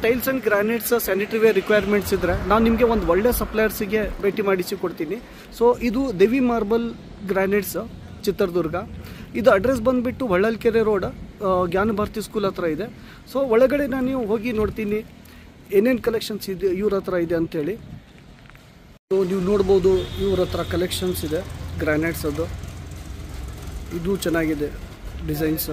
Tiles and granites sanitary wear requirements ಇದ್ದರೆ ನಾನು ನಿಮಗೆ ಒಂದು ಒಳ್ಳೆ ಸಪ್ಲೈಯರ್ಸಿಗೆ ಭೇಟಿ ಮಾಡಿಸಿ ಕೊಡ್ತೀನಿ. ಸೊ ಇದು ದೇವಿ ಮಾರ್ಬಲ್ ಗ್ರಾನೈಟ್ಸ್ ಚಿತ್ರದುರ್ಗ. ಇದು ಅಡ್ರೆಸ್ ಬಂದುಬಿಟ್ಟು ಹೊಳ್ಳಲ್ಕೆರೆ ರೋಡ್, ಜ್ಞಾನ ಭಾರತಿ ಸ್ಕೂಲ್ ಹತ್ರ ಇದೆ. ಸೊ ಒಳಗಡೆ ನಾನು ನೀವು ಹೋಗಿ ನೋಡ್ತೀನಿ ಏನೇನು ಕಲೆಕ್ಷನ್ಸ್ ಇದೆ ಇವ್ರ ಹತ್ರ ಇದೆ ಅಂಥೇಳಿ. ಸೊ ನೀವು ನೋಡ್ಬೋದು ಇವ್ರ ಹತ್ರ ಕಲೆಕ್ಷನ್ಸ್ ಇದೆ ಗ್ರಾನೈಟ್ಸ್. ಅದು ಇದು ಚೆನ್ನಾಗಿದೆ ಡಿಸೈನ್ಸ್.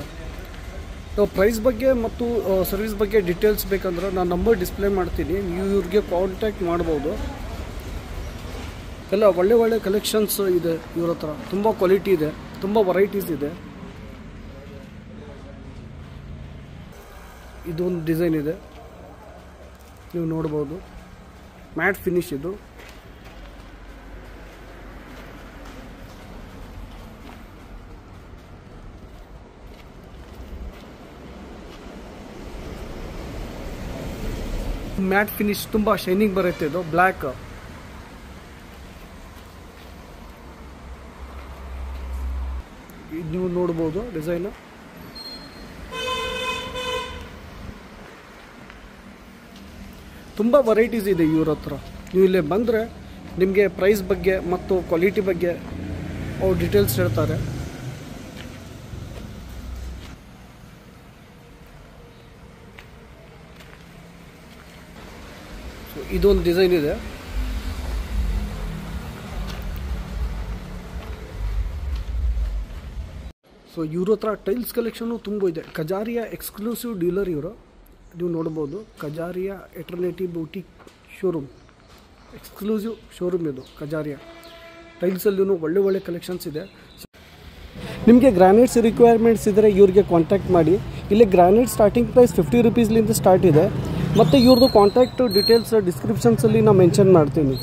ಪ್ರೈಸ್ ಬಗ್ಗೆ ಮತ್ತು ಸರ್ವಿಸ್ ಬಗ್ಗೆ ಡೀಟೇಲ್ಸ್ ಬೇಕಂದ್ರೆ ನಾನು ನಂಬರ್ ಡಿಸ್ಪ್ಲೇ ಮಾಡ್ತೀನಿ, ನೀವು ಇವ್ರಿಗೆ ಕಾಂಟ್ಯಾಕ್ಟ್ ಮಾಡ್ಬೋದು. ಎಲ್ಲ ಒಳ್ಳೆ ಒಳ್ಳೆ ಕಲೆಕ್ಷನ್ಸ್ ಇದೆ ಇವ್ರ ಹತ್ರ, ತುಂಬ ಕ್ವಾಲಿಟಿ ಇದೆ, ತುಂಬ ವೆರೈಟೀಸ್ ಇದೆ. ಇದೊಂದು ಡಿಸೈನ್ ಇದೆ, ನೀವು ನೋಡ್ಬೋದು, ಮ್ಯಾಟ್ ಫಿನಿಶ್ ಇದು. ಮ್ಯಾಟ್ ಫಿನಿಶ್ ತುಂಬ ಶೈನಿಂಗ್ ಬರುತ್ತೆ. ಇದು ಬ್ಲ್ಯಾಕ್. ಇದು ನೀವು ನೋಡ್ಬೋದು ಡಿಸೈನ್. ತುಂಬ ವೆರೈಟೀಸ್ ಇದೆ ಇವ್ರ ಹತ್ರ. ನೀವು ಇಲ್ಲೇ ಬಂದರೆ ನಿಮಗೆ ಪ್ರೈಸ್ ಬಗ್ಗೆ ಮತ್ತು ಕ್ವಾಲಿಟಿ ಬಗ್ಗೆ ಅವ್ರು ಡೀಟೇಲ್ಸ್ ಹೇಳ್ತಾರೆ. ಸೊ ಇದೊಂದು ಡಿಸೈನ್ ಇದೆ. ಸೊ ಇವ್ರ ಹತ್ರ ಟೈಲ್ಸ್ ಕಲೆಕ್ಷನ್ನು ತುಂಬ ಇದೆ. ಕಜಾರಿಯಾ ಎಕ್ಸ್ಕ್ಲೂಸಿವ್ ಡೀಲರ್ ಇವರು, ನೀವು ನೋಡ್ಬೋದು. Kajaria eternity beauty showroom, exclusive showroom ಇದು ಕಜಾರಿಯಾ. ಟೈಲ್ಸಲ್ಲೂ ಒಳ್ಳೆ ಒಳ್ಳೆ ಕಲೆಕ್ಷನ್ಸ್ ಇದೆ. ನಿಮಗೆ ಗ್ರಾನೈಟ್ಸ್ ರಿಕ್ವೈರ್ಮೆಂಟ್ಸ್ ಇದ್ದರೆ ಇವ್ರಿಗೆ ಕಾಂಟ್ಯಾಕ್ಟ್ ಮಾಡಿ. ಇಲ್ಲಿ ಗ್ರಾನೈಟ್ ಸ್ಟಾರ್ಟಿಂಗ್ ಪ್ರೈಸ್ 50 ರೂಪೀಸ್ಲಿಂದ ಸ್ಟಾರ್ಟ್ ಇದೆ. ಮತ್ತು ಇವ್ರದ್ದು ಕಾಂಟ್ಯಾಕ್ಟ್ ಡೀಟೇಲ್ಸ್ ಡಿಸ್ಕ್ರಿಪ್ಷನ್ಸಲ್ಲಿ ನಾನು ಮೆನ್ಷನ್ ಮಾಡ್ತೀನಿ.